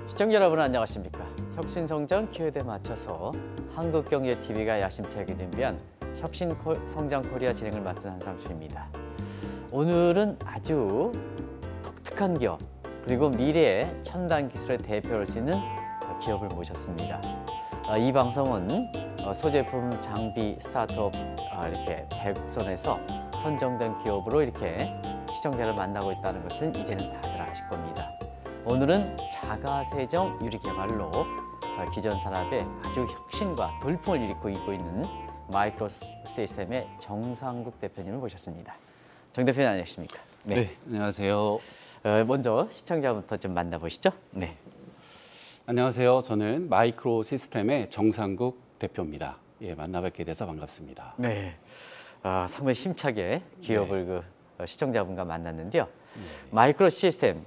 시청자 여러분 안녕하십니까? 혁신성장 키워드에 맞춰서 한국경제TV가 야심차게 준비한 혁신성장 코리아 진행을 맡은 한상준입니다. 오늘은 아주 독특한 기업 그리고 미래의 첨단 기술의 대표를 수 있는 기업을 모셨습니다. 이 방송은 소제품, 장비, 스타트업 이렇게 100선에서 선정된 기업으로 이렇게 시청자를 만나고 있다는 것은 이제는 다들 아실 겁니다. 오늘은 자가세정 유리개발로 기존 산업에 아주 혁신과 돌풍을 일으키고 있는 마이크로 시스템의 정상국 대표님을 모셨습니다. 정 대표님 안녕하십니까? 네, 안녕하세요. 먼저 시청자부터 좀 만나보시죠. 네. 안녕하세요. 저는 마이크로 시스템의 정상국 대표입니다. 예, 만나뵙게 돼서 반갑습니다. 네. 상당히 힘차게 기업을 시청자분과 만났는데요. 마이크로 시스템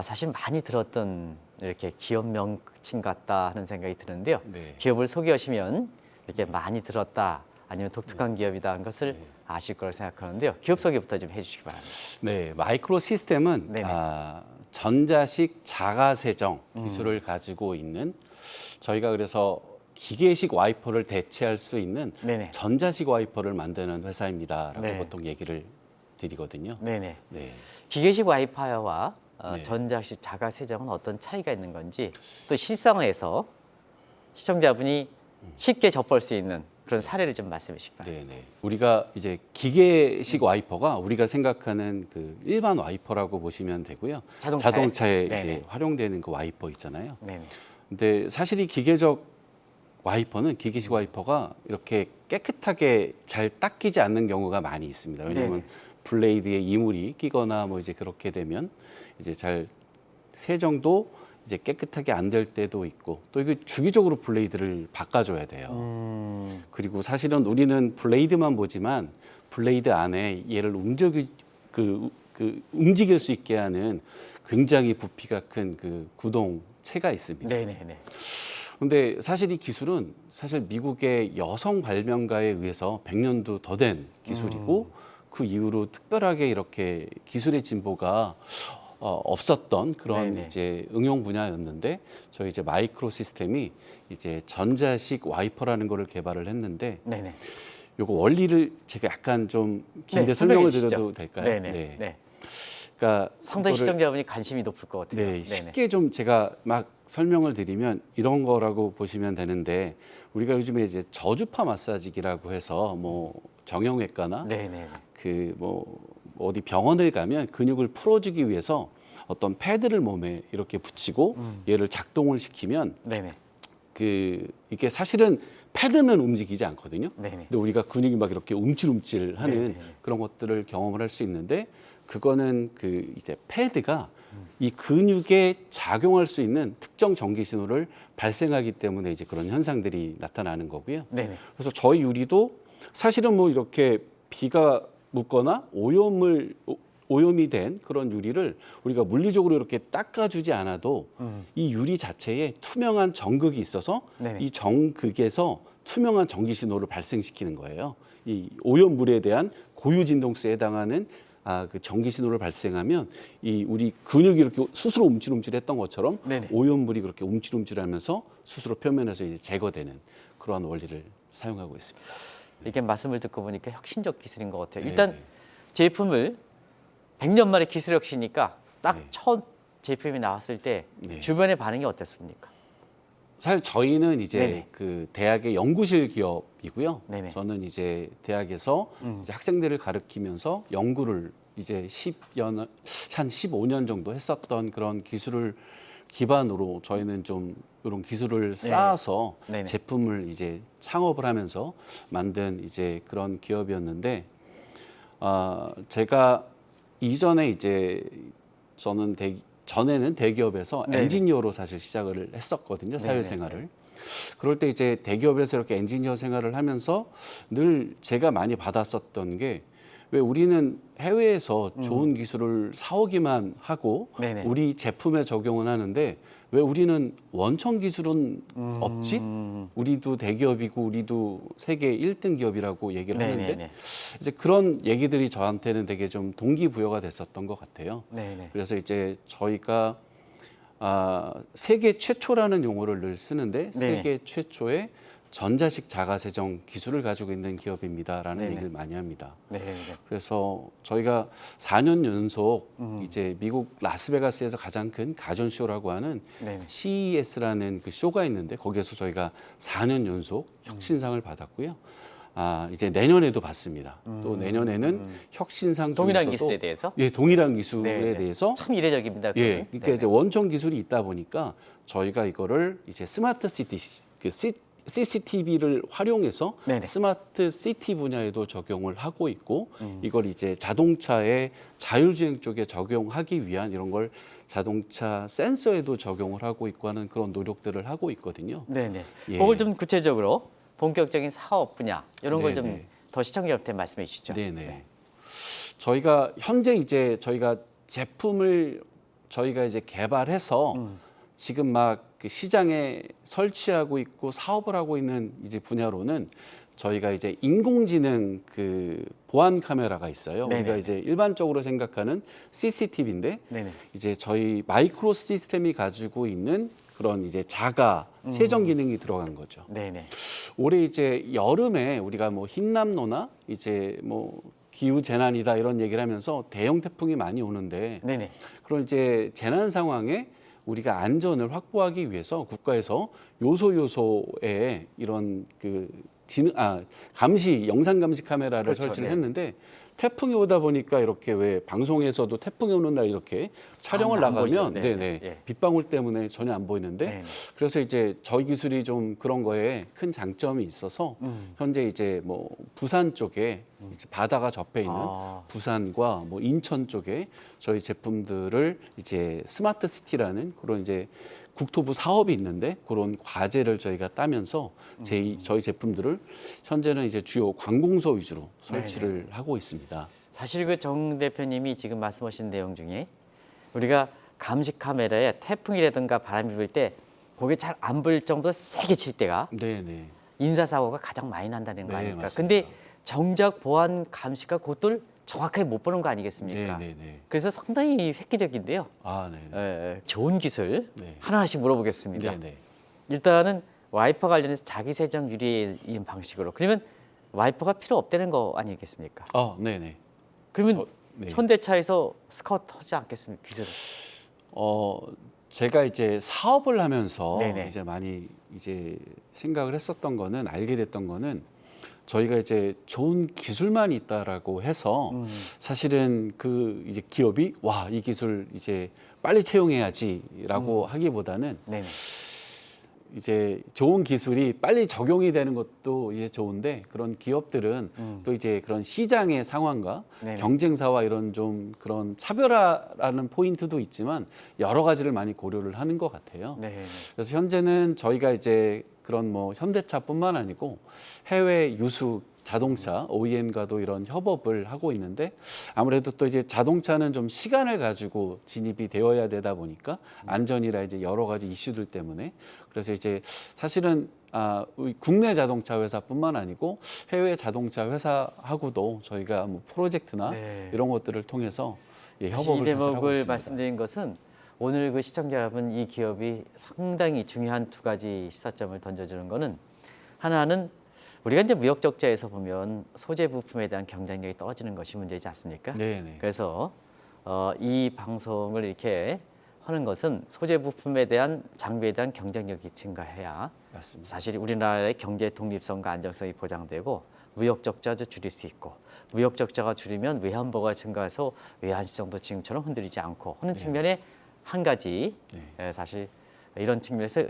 사실 많이 들었던 이렇게 기업 명칭 같다 하는 생각이 드는데요. 네. 기업을 소개하시면 이렇게 많이 들었다 아니면 독특한 기업이다 하는 것을 아실 거라고 생각하는데요. 기업 소개부터 좀 해주시기 바랍니다. 네, 마이크로 시스템은 전자식 자가세정 기술을 가지고 있는 저희가 그래서 기계식 와이퍼를 대체할 수 있는 전자식 와이퍼를 만드는 회사입니다라고 보통 얘기를 드리거든요. 네네. 네. 기계식 와이파이와 전자식 자가세정은 어떤 차이가 있는 건지 또 실생활에서 시청자분이 쉽게 접할 수 있는 그런 사례를 좀 말씀해 주시기 바랍니다. 네네. 우리가 이제 기계식 와이퍼가 우리가 생각하는 그 일반 와이퍼라고 보시면 되고요. 자동차에 이제 활용되는 그 와이퍼 있잖아요. 네네. 근데 사실 이 기계적 와이퍼는 기계식 와이퍼가 이렇게 깨끗하게 잘 닦이지 않는 경우가 많이 있습니다. 왜냐하면 블레이드에 이물이 끼거나 뭐 이제 그렇게 되면 이제 잘 세정도 이제 깨끗하게 안 될 때도 있고 또 이거 주기적으로 블레이드를 바꿔줘야 돼요. 그리고 사실은 우리는 블레이드만 보지만 블레이드 안에 얘를 움직일 수 있게 하는 굉장히 부피가 큰 그 구동체가 있습니다. 네네네. 근데 사실 이 기술은 사실 미국의 여성 발명가에 의해서 100년도 더 된 기술이고 그 이후로 특별하게 이렇게 기술의 진보가 없었던 그런 이제 응용 분야였는데 저희 이제 마이크로 시스템이 이제 전자식 와이퍼라는 거를 개발을 했는데 요거 원리를 제가 약간 좀 긴데 설명을 드려도 될까요? 네. 그러니까 상당히 시청자분이 관심이 높을 것 같아요. 네, 쉽게 좀 제가 막 설명을 드리면 이런 거라고 보시면 되는데 우리가 요즘에 이제 저주파 마사지기라고 해서 뭐 정형외과나 그 뭐 어디 병원을 가면 근육을 풀어주기 위해서 어떤 패드를 몸에 이렇게 붙이고 얘를 작동을 시키면 그 이게 사실은 패드는 움직이지 않거든요. 근데 우리가 근육이 막 이렇게 움찔움찔하는 그런 것들을 경험을 할 수 있는데 그거는 그 이제 패드가 이 근육에 작용할 수 있는 특정 전기 신호를 발생하기 때문에 이제 그런 현상들이 나타나는 거고요. 그래서 저희 유리도 사실은 뭐 이렇게 비가 묻거나 오염이 된 그런 유리를 우리가 물리적으로 이렇게 닦아주지 않아도 이 유리 자체에 투명한 전극이 있어서 이 전극에서 투명한 전기 신호를 발생시키는 거예요. 이 오염물에 대한 고유 진동수에 해당하는 그 전기 신호를 발생하면 이 우리 근육이 이렇게 스스로 움찔움찔했던 것처럼 오염물이 그렇게 움찔움찔하면서 스스로 표면에서 이제 제거되는 그러한 원리를 사용하고 있습니다. 이렇게 말씀을 듣고 보니까 혁신적 기술인 것 같아요. 일단 제품을 100년 만에 기술 혁신이니까 딱 첫 제품이 나왔을 때 주변의 반응이 어땠습니까? 사실 저희는 이제 그 대학의 연구실 기업이고요. 저는 이제 대학에서 이제 학생들을 가르치면서 연구를 이제 한 15년 정도 했었던 그런 기술을 기반으로 저희는 좀 이런 기술을 쌓아서 제품을 이제 창업을 하면서 만든 이제 그런 기업이었는데 제가 이전에 이제 저는 전에는 대기업에서 엔지니어로 사실 시작을 했었거든요. 사회생활을. 그럴 때 이제 대기업에서 이렇게 엔지니어 생활을 하면서 늘 제가 많이 받았었던 게 왜 우리는 해외에서 좋은 기술을 사오기만 하고 우리 제품에 적용은 하는데 왜 우리는 원천 기술은 없지? 우리도 대기업이고 우리도 세계 1등 기업이라고 얘기를 하는데 이제 그런 얘기들이 저한테는 되게 좀 동기부여가 됐었던 것 같아요. 그래서 이제 저희가 세계 최초라는 용어를 늘 쓰는데 네. 세계 최초의 전자식 자가세정 기술을 가지고 있는 기업입니다라는 네네. 얘기를 많이 합니다. 네. 그래서 저희가 4년 연속 이제 미국 라스베가스에서 가장 큰 가전쇼라고 하는 네네. CES라는 그 쇼가 있는데 거기에서 저희가 4년 연속 혁신상을 받았고요. 이제 내년에도 받습니다. 또 내년에는 혁신상 동일한 중에서도 기술에 대해서? 예, 동일한 기술에 네네. 대해서 참 이례적입니다. 그건. 예, 그러니까 이제 원천 기술이 있다 보니까 저희가 이거를 이제 스마트 시티 CCTV를 활용해서 네네. 스마트 시티 분야에도 적용을 하고 있고 이걸 이제 자동차의 자율주행 쪽에 적용하기 위한 이런 걸 자동차 센서에도 적용을 하고 있고 하는 그런 노력들을 하고 있거든요. 네네. 예. 그걸 좀 구체적으로 본격적인 사업 분야 이런 걸 좀 네네. 더 시청자한테 말씀해 주시죠. 네네. 저희가 현재 이제 저희가 제품을 저희가 이제 개발해서 지금 막 그 시장에 설치하고 있고 사업을 하고 있는 이제 분야로는 저희가 이제 인공지능 그 보안 카메라가 있어요. 네네. 우리가 이제 일반적으로 생각하는 CCTV인데 네네. 이제 저희 마이크로 시스템이 가지고 있는 그런 이제 자가 세정 기능이 들어간 거죠. 네네. 올해 이제 여름에 우리가 뭐 흰남노나 이제 뭐 기후 재난이다 이런 얘기를 하면서 대형 태풍이 많이 오는데 네네. 그런 이제 재난 상황에 우리가 안전을 확보하기 위해서 국가에서 요소에 이런 그 감시 영상 감시 카메라를 그렇죠. 설치를 네. 했는데 태풍이 오다 보니까 이렇게 왜 방송에서도 태풍이 오는 날 이렇게 촬영을 안 보이죠. 나가면 네, 네네 예. 빗방울 때문에 전혀 안 보이는데 네. 그래서 이제 저희 기술이 좀 그런 거에 큰 장점이 있어서 현재 이제 뭐 부산 쪽에 이제 바다가 접해 있는 부산과 뭐 인천 쪽에 저희 제품들을 이제 스마트 시티라는 그런 이제 국토부 사업이 있는데 그런 과제를 저희가 따면서 저희 제품들을 현재는 이제 주요 관공서 위주로 설치를 하고 있습니다. 사실 그 정 대표님이 지금 말씀하신 내용 중에 우리가 감시 카메라에 태풍이라든가 바람이 불 때 거기에 잘 안 보일 정도로 세게 칠 때가 네네. 인사사고가 가장 많이 난다는 거 네, 아닙니까? 맞습니다. 근데 정작 보안 감시가 그것들 정확하게 못 보는 거 아니겠습니까? 네네네. 그래서 상당히 획기적인데요. 네네. 좋은 기술 네. 하나씩 물어보겠습니다. 네네. 일단은 와이퍼 관련해서 자기 세정 유리인 방식으로 그러면 와이퍼가 필요 없다는 거 아니겠습니까? 네네. 그러면 네. 현대차에서 스카우트 하지 않겠습니까? 기술을. 제가 이제 사업을 하면서 네네. 이제 많이 이제 생각을 했었던 거는 알게 됐던 거는 저희가 이제 좋은 기술만 있다라고 해서 사실은 그 이제 기업이 와, 이 기술 이제 빨리 채용해야지라고 하기보다는 네네. 이제 좋은 기술이 빨리 적용이 되는 것도 이제 좋은데 그런 기업들은 또 이제 그런 시장의 상황과 네네. 경쟁사와 이런 좀 그런 차별화라는 포인트도 있지만 여러 가지를 많이 고려를 하는 것 같아요. 네. 그래서 현재는 저희가 이제 그런 뭐 현대차뿐만 아니고 해외 유수 자동차 OEM과도 이런 협업을 하고 있는데 아무래도 또 이제 자동차는 좀 시간을 가지고 진입이 되어야 되다 보니까 안전이라 이제 여러 가지 이슈들 때문에 그래서 이제 사실은 우리 국내 자동차 회사뿐만 아니고 해외 자동차 회사하고도 저희가 뭐 프로젝트나 네. 이런 것들을 통해서 사실 이 협업을 사실 하고 대목을 있습니다. 말씀드린 것은 오늘 그 시청자 여러분 이 기업이 상당히 중요한 두 가지 시사점을 던져주는 거는 하나는 우리가 이제 무역 적자에서 보면 소재 부품에 대한 경쟁력이 떨어지는 것이 문제지 않습니까? 네네. 그래서 이 방송을 이렇게 하는 것은 소재 부품에 대한 장비에 대한 경쟁력이 증가해야 맞습니다. 사실 우리나라의 경제 독립성과 안정성이 보장되고 무역 적자도 줄일 수 있고 무역 적자가 줄이면 외환보가 증가해서 외환 시장도 지금처럼 흔들리지 않고 하는 측면에 한 가지 사실 이런 측면에서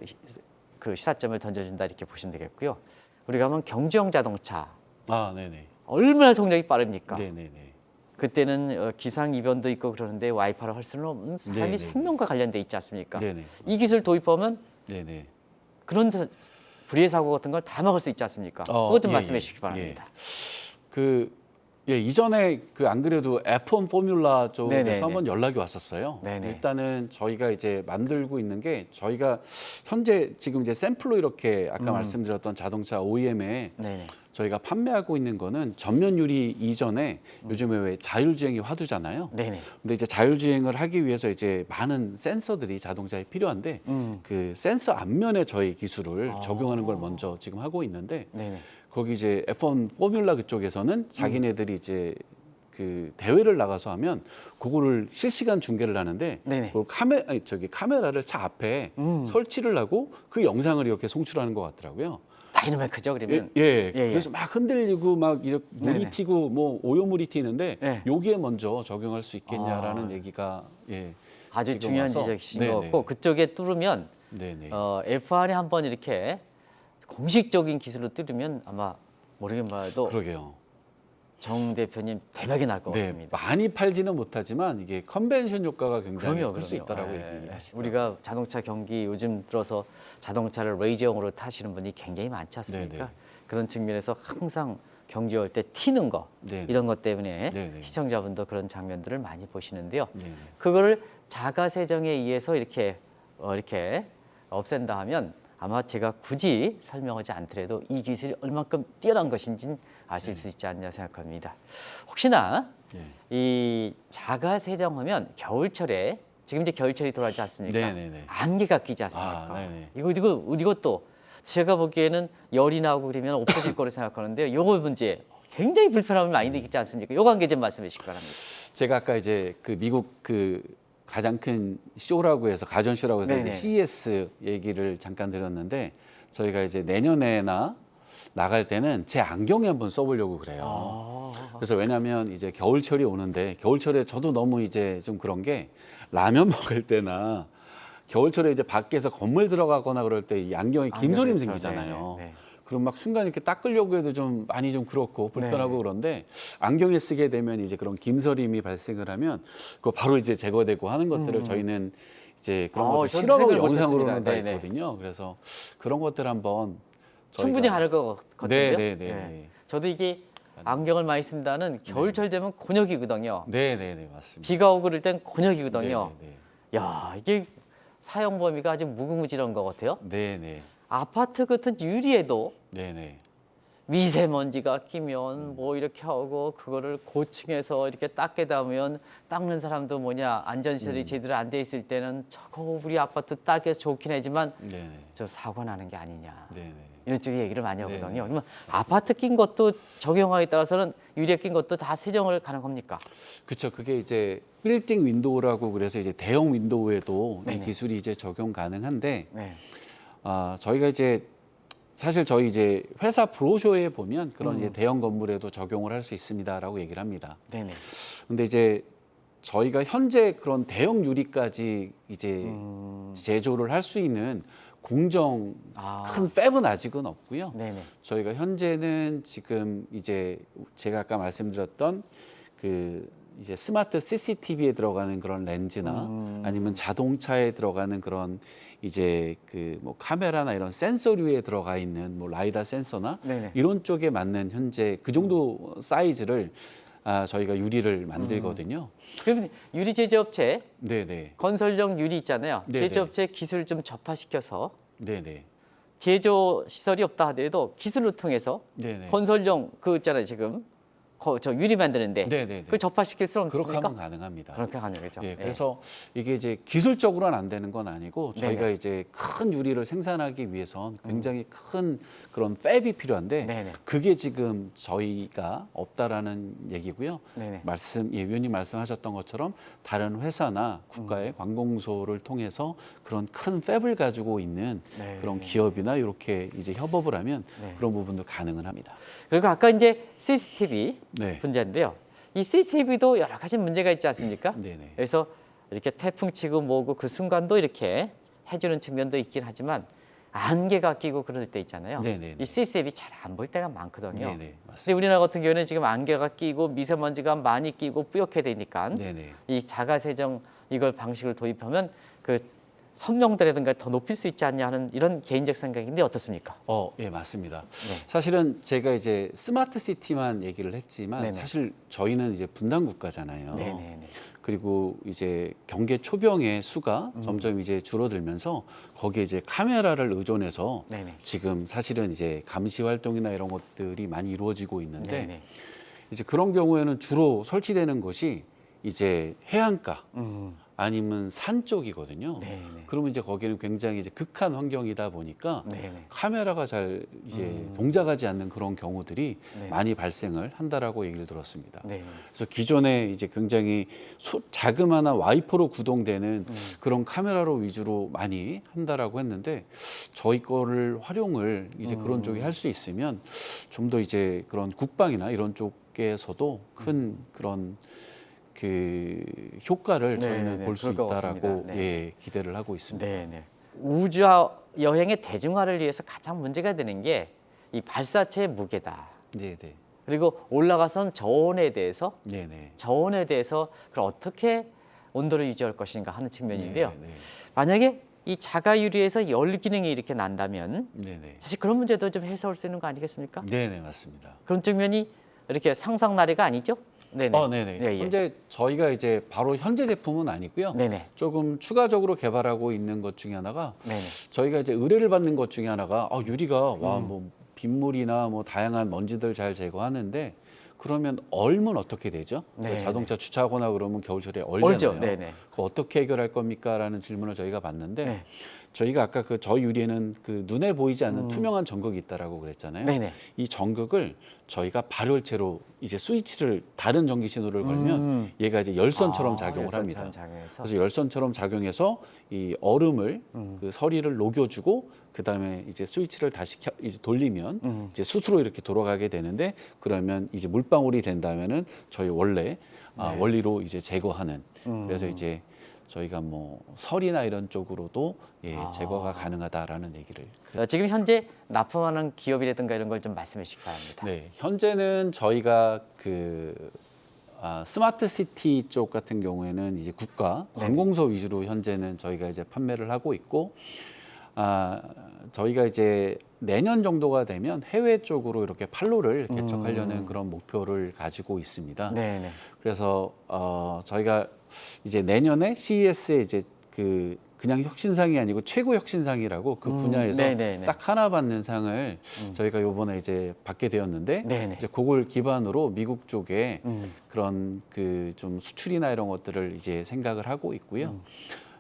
그 시사점을 던져준다 이렇게 보시면 되겠고요. 우리가 하면 경주형 자동차 네네. 얼마나 속력이 빠릅니까? 네네네. 그때는 기상 이변도 있고 그러는데 와이파이를 할 수는 없는 사람이 네네. 생명과 관련돼 있지 않습니까? 네네. 이 기술 도입하면 네네. 그런 불의의 사고 같은 걸 다 막을 수 있지 않습니까? 그것 좀 말씀해 주시기 바랍니다. 이전에 안 그래도 F1 포뮬라 쪽에서 네네네. 한번 연락이 왔었어요. 네네. 일단은 저희가 이제 만들고 있는 게 저희가 현재 지금 이제 샘플로 이렇게 아까 말씀드렸던 자동차 OEM에 네네. 저희가 판매하고 있는 거는 전면 유리 이전에 요즘에 왜 자율주행이 화두잖아요. 네네. 근데 이제 자율주행을 하기 위해서 이제 많은 센서들이 자동차에 필요한데 그 센서 앞면에 저희 기술을 적용하는 걸 먼저 지금 하고 있는데 네네. 거기 이제 F1 포뮬라 그쪽에서는 자기네들이 이제 그 대회를 나가서 하면 그거를 실시간 중계를 하는데 네네. 그걸 카메라를 차 앞에 설치를 하고 그 영상을 이렇게 송출하는 것 같더라고요. 다이나마이크죠, 그러면? 예. 예, 예. 그래서 막 흔들리고 막 이렇게 물이 네네. 튀고 뭐 오염물이 튀는데 네. 여기에 먼저 적용할 수 있겠냐라는 아. 얘기가 아주 지금 중요한 와서 지적이신 네네. 것 같고 그쪽에 뚫으면 네네. F1이 한번 이렇게 공식적인 기술로 뚫으면 아마 모르긴 봐도 그러게요. 정 대표님 대박이 날 것 네, 같습니다. 많이 팔지는 못하지만 이게 컨벤션 효과가 굉장히 그럼요, 클 수 그럼요. 있다라고 예, 얘기하시더라고요. 우리가 자동차 경기 요즘 들어서 자동차를 레이저용으로 타시는 분이 굉장히 많지 않습니까? 네네. 그런 측면에서 항상 경기할 때 튀는 거 네네. 이런 것 때문에 네네. 시청자분도 그런 장면들을 많이 보시는데요. 네네. 그거를 자가 세정에 의해서 이렇게 없앤다 하면 아마 제가 굳이 설명하지 않더라도 이 기술이 얼만큼 뛰어난 것인지 아실 수 있지 않냐 생각합니다. 혹시나 네. 이 자가 세정하면 겨울철에 지금 이제 겨울철이 돌아오지 않습니까? 네네네. 안개가 끼지 않습니까? 아, 네네. 이것도 제가 보기에는 열이 나고 그러면 없어질 거로 생각하는데요. 요거 문제 굉장히 불편함을 많이 느끼지 않습니까? 요 관계 좀 말씀해 주시기 바랍니다. 제가 아까 이제 그 미국 그 가장 큰 쇼라고 해서 가전쇼라고 해서 이제 네네. CES 얘기를 잠깐 드렸는데 저희가 이제 내년에나 나갈 때는 제 안경에 한번 써보려고 그래요. 그래서 왜냐하면 이제 겨울철이 오는데 겨울철에 저도 너무 이제 좀 그런 게 라면 먹을 때나 겨울철에 이제 밖에서 건물 들어가거나 그럴 때 이 안경에 김서림 그렇죠. 생기잖아요. 네, 네. 그럼 막 순간 이렇게 닦으려고 해도 좀 많이 좀 그렇고 불편하고 네. 그런데 안경에 쓰게 되면 이제 그런 김서림이 발생을 하면 그거 바로 이제 제거되고 하는 것들을 저희는 이제 그런 것들 저는 실험하고 생각을 영상으로는 다 못했습니다. 네네. 있거든요. 그래서 그런 것들 한번 충분히 저희가- 하는 것 같거든요. 네네네. 저도 이게 안경을 많이 쓴다는 겨울철 되면 곤욕이거든요. 네네네 맞습니다. 비가 오고 그럴 땐 곤욕이거든요. 네네네. 야, 이게 사용 범위가 아주 무궁무진한 것 같아요. 네네. 아파트 같은 유리에도 네네. 미세먼지가 끼면 뭐 이렇게 하고 그거를 고층에서 이렇게 닦게 닿으면 닦는 사람도 뭐냐 안전시설이 제대로 안 돼 있을 때는 저거 우리 아파트 닦여서 좋긴 하지만 네네. 저 사고 나는 게 아니냐 네네. 이런 쪽에 얘기를 많이 하거든요. 네네. 그러면 아파트 낀 것도 적용하에 따라서는 유리에 낀 것도 다 세정을 가능합니까? 그렇죠. 그게 이제 빌딩 윈도우라고 그래서 이제 대형 윈도우에도 이 네네. 기술이 이제 적용 가능한데 네. 저희가 이제 사실 저희 이제 회사 브로셔에 보면 그런 이제 대형 건물에도 적용을 할 수 있습니다라고 얘기를 합니다. 네네. 근데 이제 저희가 현재 그런 대형 유리까지 이제 제조를 할 수 있는 공정 큰 팹은 아직은 없고요. 네네. 저희가 현재는 지금 이제 제가 아까 말씀드렸던 그 이제 스마트 CCTV에 들어가는 그런 렌즈나 아니면 자동차에 들어가는 그런 이제 그 뭐 카메라나 이런 센서류에 들어가 있는 뭐 라이다 센서나 네네. 이런 쪽에 맞는 현재 그 정도 사이즈를 저희가 유리를 만들거든요. 그럼 유리 제조업체 네네. 건설용 유리 있잖아요. 네네. 제조업체 기술 좀 접화시켜서 네네. 제조 시설이 없다 하더라도 기술을 통해서 네네. 건설용 그 있잖아요 지금 저 유리 만드는데 네네네. 그걸 접화시킬 수 그렇게 없습니까? 하면 가능합니다. 그렇게 가능하죠. 예, 그래서 이게 이제 기술적으로는 안 되는 건 아니고 저희가 네네. 이제 큰 유리를 생산하기 위해선 굉장히 큰 그런 팹이 필요한데 네네. 그게 지금 저희가 없다라는 얘기고요. 네네. 위원님 말씀하셨던 것처럼 다른 회사나 국가의 관공서를 통해서 그런 큰 팹을 가지고 있는 네. 그런 기업이나 이렇게 이제 협업을 하면 네. 그런 부분도 가능은 합니다. 그리고 아까 이제 CCTV 네. 분야인데요. 이 CCTV도 여러 가지 문제가 있지 않습니까? 네네. 그래서 이렇게 태풍 치고 뭐고 그 순간도 이렇게 해주는 측면도 있긴 하지만 안개가 끼고 그럴 때 있잖아요. 네네네. 이 CCTV 잘 안 보일 때가 많거든요. 네네. 근데 맞습니다. 우리나라 같은 경우에는 지금 안개가 끼고 미세먼지가 많이 끼고 뿌옇게 되니까 네네. 이 자가 세정 이걸 방식을 도입하면 그 선명도라든가 더 높일 수 있지 않냐 하는 이런 개인적 생각인데 어떻습니까? 예, 맞습니다. 네. 사실은 제가 이제 스마트 시티만 얘기를 했지만 네네. 사실 저희는 이제 분단 국가잖아요. 네네네. 그리고 이제 경계 초병의 수가 점점 이제 줄어들면서 거기에 이제 카메라를 의존해서 네네. 지금 사실은 이제 감시 활동이나 이런 것들이 많이 이루어지고 있는데 네네. 이제 그런 경우에는 주로 설치되는 것이 이제 해안가 아니면 산 쪽이거든요. 네네. 그러면 이제 거기는 굉장히 이제 극한 환경이다 보니까 네네. 카메라가 잘 이제 동작하지 않는 그런 경우들이 네. 많이 발생을 한다라고 얘기를 들었습니다. 네. 그래서 기존에 이제 굉장히 자그마한 와이퍼로 구동되는 그런 카메라로 위주로 많이 한다라고 했는데 저희 거를 활용을 이제 그런 쪽이 할 수 있으면 좀 더 이제 그런 국방이나 이런 쪽에서도 큰 그런 그 효과를 저희는 볼 수 그럴 것 같습니다. 있다라고 네. 예, 기대를 하고 있습니다. 네네. 우주 여행의 대중화를 위해서 가장 문제가 되는 게 이 발사체의 무게다. 네, 네. 그리고 올라가선 저온에 대해서 네, 네. 그걸 어떻게 온도를 유지할 것인가 하는 측면인데요. 네, 네. 만약에 이 자가 유리에서 열 기능이 이렇게 난다면 네, 네. 사실 그런 문제도 좀 해소할 수 있는 거 아니겠습니까? 네, 네, 맞습니다. 그런 측면이 이렇게 상상나래가 아니죠? 네네. 네네. 예, 예. 현재 저희가 이제 바로 현재 제품은 아니고요. 네네. 조금 추가적으로 개발하고 있는 것 중에 하나가 네네. 저희가 이제 의뢰를 받는 것 중에 하나가 유리가 와 뭐 빗물이나 뭐 다양한 먼지들 잘 제거하는데 그러면 얼면 어떻게 되죠? 네, 자동차 주차하거나 그러면 겨울철에 얼죠. 얼잖아요. 네네. 그거 어떻게 해결할 겁니까?라는 질문을 저희가 받는데 네. 저희가 아까 그 저희 유리에는 그 눈에 보이지 않는 투명한 전극이 있다라고 그랬잖아요. 네네. 이 전극을 저희가 발열체로 이제 스위치를 다른 전기 신호를 걸면 얘가 이제 열선처럼 작용을 합니다. 열선처럼 작용해서. 그래서 열선처럼 작용해서 이 얼음을 그 서리를 녹여주고 그 다음에 이제 스위치를 다시 이제 돌리면 이제 스스로 이렇게 돌아가게 되는데 그러면 이제 물방울이 된다면은 저희 원래 원리로 이제 제거하는 그래서 이제 저희가 뭐 설이나 이런 쪽으로도 제거가 가능하다라는 얘기를. 지금 현재 납품하는 기업이라든가 이런 걸 좀 말씀해 주시기 바랍니다. 네, 현재는 저희가 그 스마트 시티 쪽 같은 경우에는 이제 국가 관공서 위주로 현재는 저희가 이제 판매를 하고 있고, 저희가 이제 내년 정도가 되면 해외 쪽으로 이렇게 판로를 개척하려는 그런 목표를 가지고 있습니다. 네네. 그래서 저희가 이제 내년에 CES에 이제 그냥 혁신상이 아니고 최고 혁신상이라고 그 분야에서 네네네. 딱 하나 받는 상을 저희가 요번에 이제 받게 되었는데 네네. 이제 그걸 기반으로 미국 쪽에 그런 그 좀 수출이나 이런 것들을 이제 생각을 하고 있고요.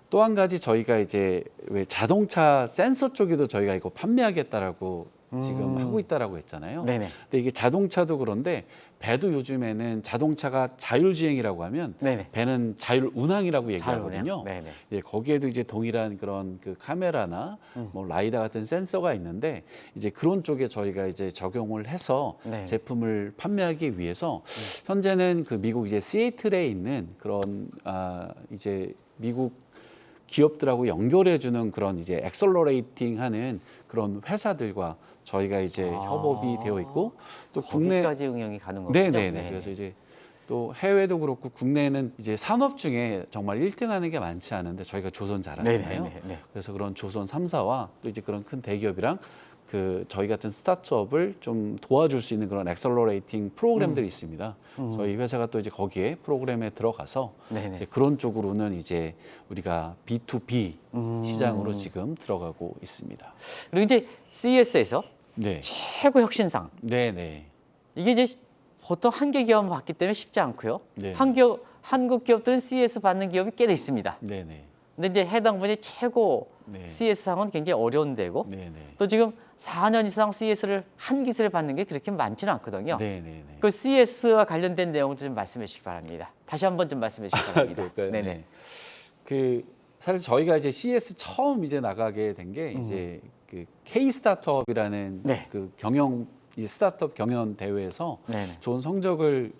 또 한 가지 저희가 이제 왜 자동차 센서 쪽에도 저희가 이거 판매하겠다라고 지금 하고 있다라고 했잖아요. 네네. 근데 이게 자동차도 그런데 배도 요즘에는 자동차가 자율주행이라고 하면 네네. 배는 자율운항이라고 얘기하거든요. 네네. 예, 거기에도 이제 동일한 그런 그 카메라나 뭐 라이다 같은 센서가 있는데 이제 그런 쪽에 저희가 이제 적용을 해서 네. 제품을 판매하기 위해서 현재는 그 미국 이제 시애틀에 있는 그런 이제 미국 기업들하고 연결해주는 그런 이제 엑셀러레이팅하는 그런 회사들과 저희가 이제 협업이 되어 있고 또 국내 거기까지 응용이 가는 거군요. 네네네. 그래서 이제 또 해외도 그렇고 국내에는 이제 산업 중에 정말 1등하는 게 많지 않은데 저희가 조선 잘하잖아요. 네네네. 그래서 그런 조선 3사와 또 이제 그런 큰 대기업이랑 그 저희 같은 스타트업을 좀 도와줄 수 있는 그런 엑셀러레이팅 프로그램들이 있습니다. 저희 회사가 또 이제 거기에 프로그램에 들어가서 이제 그런 쪽으로는 이제 우리가 B2B 시장으로 지금 들어가고 있습니다. 그리고 이제 CES에서 네, 최고 혁신상 네. 이게 이제 보통 한계 기업만 받기 때문에 쉽지 않고요. 네. 한국 기업들은 CES 받는 기업이 꽤 돼 있습니다. 네네. 근데 이제 해당 분야의 최고 네. CES상은 굉장히 어려운 데고 네네. 또 지금 4년 이상 CES를 한 기술에 받는 게 그렇게 많지는 않거든요. 네네네. 그 CES와 관련된 내용을 좀 말씀해 주시기 바랍니다. 다시 한번 좀 말씀해 주시기 바랍니다. 그럴까요? 네네. 네. 그 사실 저희가 이제 CES 처음 이제 나가게 된 게 이제 그 K 스타트업이라는 네. 그 이 스타트업 경연 대회에서 네네. 좋은 성적을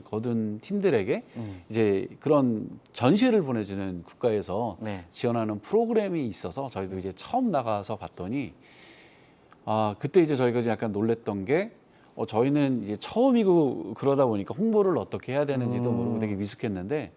거둔 팀들에게 이제 그런 전시를 보내주는 국가에서 네. 지원하는 프로그램이 있어서 저희도 이제 처음 나가서 봤더니 그때 이제 저희가 좀 약간 놀랬던 게 저희는 이제 처음이고 그러다 보니까 홍보를 어떻게 해야 되는지도 모르고 되게 미숙했는데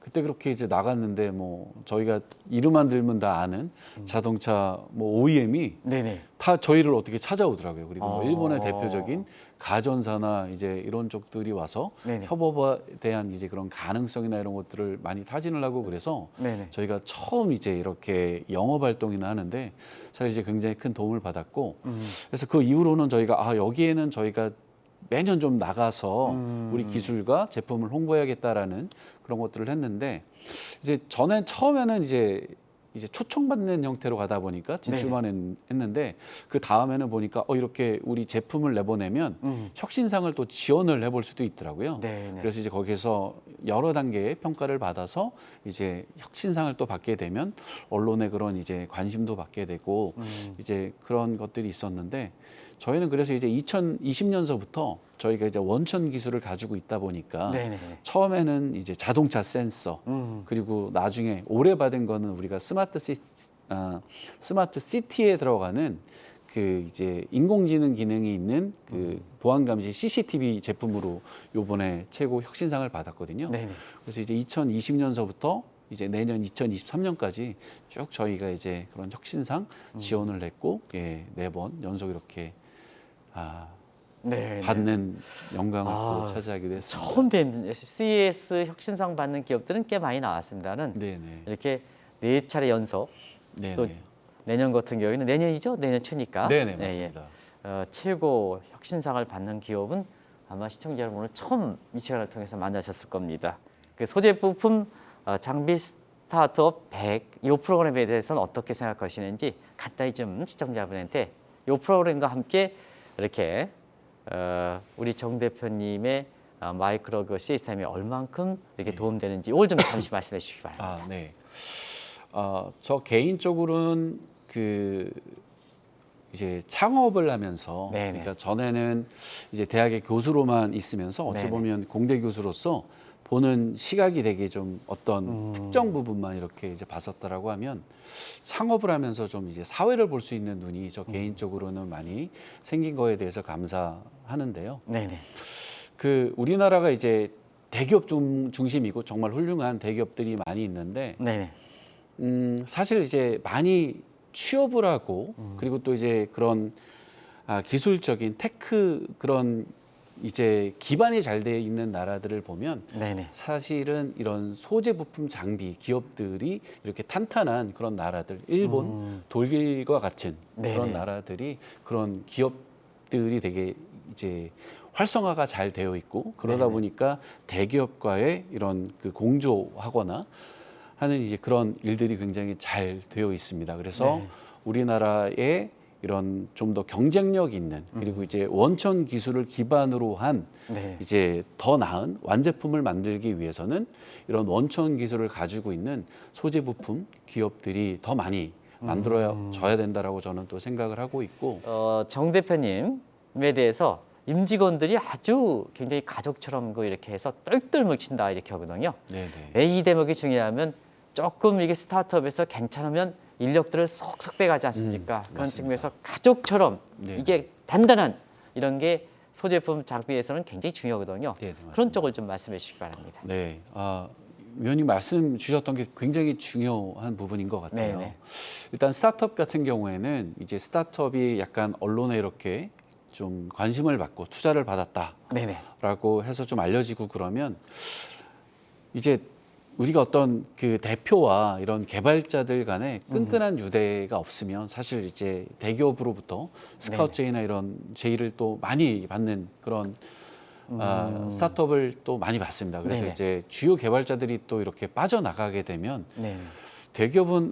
그때 그렇게 이제 나갔는데 뭐 저희가 이름만 들면 다 아는 자동차 뭐 OEM이 네네. 다 저희를 어떻게 찾아오더라고요. 그리고 뭐 어. 일본의 대표적인 가전사나 이제 이런 쪽들이 와서 네네. 협업에 대한 이제 그런 가능성이나 이런 것들을 많이 타진을 하고 그래서 네네. 저희가 처음 이제 이렇게 영업 활동이나 하는데 사실 이제 굉장히 큰 도움을 받았고 그래서 그 이후로는 저희가 여기에는 저희가 매년 좀 나가서 우리 기술과 제품을 홍보해야겠다라는 그런 것들을 했는데 이제 처음에는 이제 초청받는 형태로 가다 보니까 진출만 했는데 그 다음에는 보니까 이렇게 우리 제품을 내보내면 혁신상을 또 지원을 해볼 수도 있더라고요. 네네. 그래서 이제 거기서 여러 단계의 평가를 받아서 이제 혁신상을 또 받게 되면 언론의 그런 이제 관심도 받게 되고 이제 그런 것들이 있었는데 저희는 그래서 이제 2020년서부터 저희가 이제 원천 기술을 가지고 있다 보니까 네네. 처음에는 이제 자동차 센서 그리고 나중에 오래 받은 거는 우리가 스마트 시티에 들어가는 그 이제 인공지능 기능이 있는 그 보안 감시 CCTV 제품으로 요번에 최고 혁신상을 받았거든요. 네네. 그래서 이제 2020년서부터 이제 내년 2023년까지 쭉 저희가 이제 그런 혁신상 지원을 했고 네 번 연속 이렇게 네. 받는 영광을 또 차지하게 됐습니다. 처음 뵌 CES 혁신상 받는 기업들은 꽤 많이 나왔습니다는 네네. 이렇게 4차례 연속 네네. 또 내년 같은 경우에는 내년이죠? 내년 초니까. 네네 맞습니다. 최고 혁신상을 받는 기업은 아마 시청자 여러분 오늘 처음 이 시간을 통해서 만나셨을 겁니다. 그 소재 부품 장비 스타트업 100 이 프로그램에 대해서는 어떻게 생각하시는지 간단히 좀 시청자분한테 이 프로그램과 함께 이렇게 우리 정 대표님의 마이크로 그 시스템이 얼만큼 이렇게 도움되는지 이걸 좀 잠시 말씀해 주시기 바랍니다. 네. 저 개인적으로는 그 이제 창업을 하면서 네네. 그러니까 전에는 이제 대학의 교수로만 있으면서 어찌 네네. 보면 공대 교수로서 보는 시각이 되게 좀 어떤 특정 부분만 이렇게 이제 봤었다라고 하면 창업을 하면서 좀 이제 사회를 볼 수 있는 눈이 저 개인적으로는 많이 생긴 거에 대해서 감사하는데요. 네네. 그 우리나라가 이제 대기업 중심이고 정말 훌륭한 대기업들이 많이 있는데 네네. 사실 이제 많이 취업을 하고 그리고 또 이제 그런 기술적인 테크 그런 이제 기반이 잘 돼 있는 나라들을 보면 네네. 사실은 이런 소재 부품 장비 기업들이 이렇게 탄탄한 그런 나라들 일본 독일과 같은 그런 네네. 나라들이 그런 기업들이 되게 이제 활성화가 잘 되어 있고 그러다 네네. 보니까 대기업과의 이런 그 공조하거나 하는 이제 그런 일들이 굉장히 잘 되어 있습니다. 그래서 네. 우리나라의 이런 좀 더 경쟁력 있는 그리고 이제 원천 기술을 기반으로 한 네. 이제 더 나은 완제품을 만들기 위해서는 이런 원천 기술을 가지고 있는 소재 부품 기업들이 더 많이 만들어져야 된다라고 저는 또 생각을 하고 있고 정 대표님에 대해서 임직원들이 아주 굉장히 가족처럼 이렇게 해서 똘똘 뭉친다 이렇게 하거든요. 네네. 왜 이 대목이 중요하면 조금 이게 스타트업에서 괜찮으면 인력들을 쏙쏙 빼가지 않습니까? 그런 맞습니다. 측면에서 가족처럼 네. 이게 단단한 이런 게 소제품 장비에서는 굉장히 중요하거든요. 네, 그런 맞습니다. 쪽을 좀 말씀해 주시기 바랍니다. 네, 위원님 말씀 주셨던 게 굉장히 중요한 부분인 것 같아요. 네네. 일단 스타트업 같은 경우에는 이제 스타트업이 약간 언론에 이렇게 좀 관심을 받고 투자를 받았다라고 네네. 해서 좀 알려지고 그러면 이제 우리가 어떤 그 대표와 이런 개발자들 간에 끈끈한 유대가 없으면 사실 이제 대기업으로부터 스카우트 제의나 이런 제의를 또 많이 받는 그런 스타트업을 또 많이 받습니다. 그래서 네네. 이제 주요 개발자들이 또 이렇게 빠져나가게 되면 네. 대기업은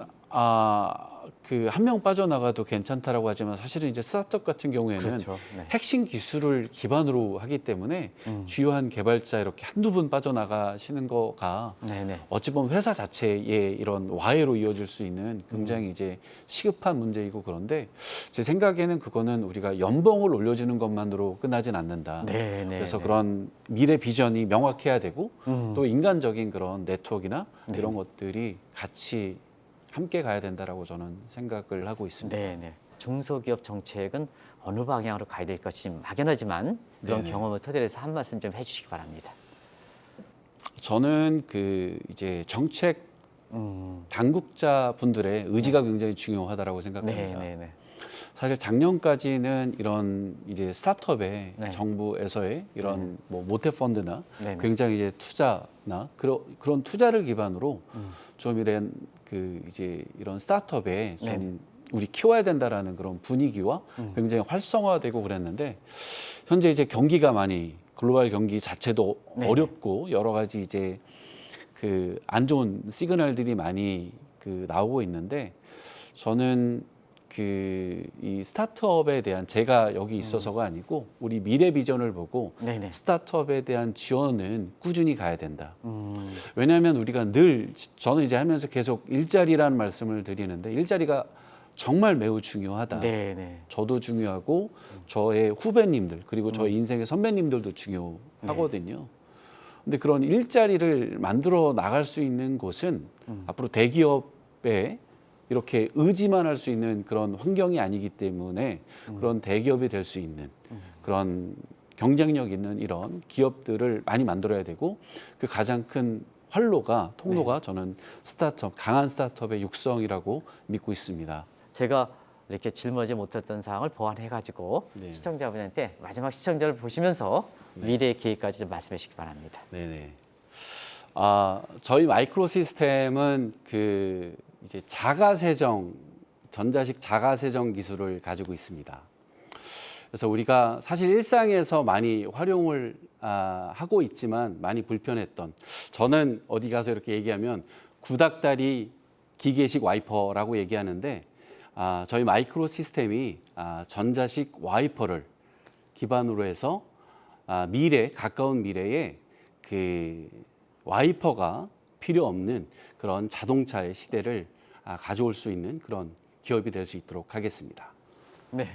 그 한 명 빠져나가도 괜찮다라고 하지만 사실은 이제 스타트업 같은 경우에는 그렇죠. 네. 핵심 기술을 기반으로 하기 때문에 주요한 개발자 이렇게 한두 분 빠져나가시는 거가 네네. 어찌 보면 회사 자체의 이런 와해로 이어질 수 있는 굉장히 이제 시급한 문제이고 그런데 제 생각에는 그거는 우리가 연봉을 올려주는 것만으로 끝나진 않는다. 네네. 그래서 그런 미래 비전이 명확해야 되고 또 인간적인 그런 네트워크나 이런 것들이 같이 함께 가야 된다라고 저는 생각을 하고 있습니다. 네네. 중소기업 정책은 어느 방향으로 가야 될 것이 막연하지만 그런 네네. 경험을 토대로 해서 한 말씀 좀 해주시기 바랍니다. 저는 그 이제 정책 당국자 분들의 의지가 굉장히 중요하다라고 생각합니다. 네네네. 사실 작년까지는 이런 이제 스타트업에 네. 정부에서의 이런 뭐 모태 펀드나 네네. 굉장히 이제 투자나 그런 투자를 기반으로 좀 이런 그 이제 이런 스타트업에 좀 네네. 우리 키워야 된다라는 그런 분위기와 굉장히 활성화되고 그랬는데 현재 이제 경기가 많이 글로벌 경기 자체도 네네. 어렵고 여러 가지 이제 그 안 좋은 시그널들이 많이 그 나오고 있는데 저는 그 이 스타트업에 대한 제가 여기 있어서가 아니고 우리 미래 비전을 보고 네네. 스타트업에 대한 지원은 꾸준히 가야 된다. 왜냐하면 우리가 늘 저는 이제 하면서 계속 일자리라는 말씀을 드리는데 일자리가 정말 매우 중요하다. 네네. 저도 중요하고 저의 후배님들 그리고 저의 인생의 선배님들도 중요하거든요. 근데 그런 일자리를 만들어 나갈 수 있는 곳은 앞으로 대기업에 이렇게 의지만 할 수 있는 그런 환경이 아니기 때문에 그런 대기업이 될 수 있는 그런 경쟁력 있는 이런 기업들을 많이 만들어야 되고 그 가장 큰 통로가 저는 스타트업, 강한 스타트업의 육성이라고 믿고 있습니다. 제가 이렇게 짊어지 못했던 사항을 보완해가지고 네. 시청자분한테 마지막 시청자를 보시면서 미래의 계획까지 좀 말씀해 주시기 바랍니다. 네네. 저희 마이크로 시스템은 그 이제 전자식 자가 세정 기술을 가지고 있습니다. 그래서 우리가 사실 일상에서 많이 활용을 하고 있지만 많이 불편했던 저는 어디 가서 이렇게 얘기하면 구닥다리 기계식 와이퍼라고 얘기하는데 저희 마이크로 시스템이 전자식 와이퍼를 기반으로 해서 가까운 미래에 그 와이퍼가 필요 없는 그런 자동차의 시대를 가져올 수 있는 그런 기업이 될 수 있도록 하겠습니다. 네,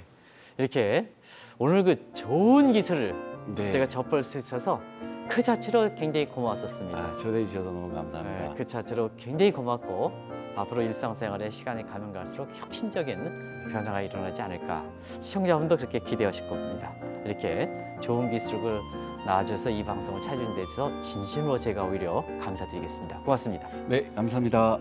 이렇게 오늘 그 좋은 기술을 네. 제가 접할 수 있어서 그 자체로 굉장히 고마웠었습니다. 초대해 주셔서 너무 감사합니다. 네, 그 자체로 굉장히 고맙고 앞으로 일상생활에 시간이 가면 갈수록 혁신적인 변화가 일어나지 않을까 시청자분도 그렇게 기대하실 겁니다. 이렇게 좋은 기술을 나와줘서 이 방송을 찾아준 데 있어서 진심으로 제가 오히려 감사드리겠습니다. 고맙습니다. 네, 감사합니다.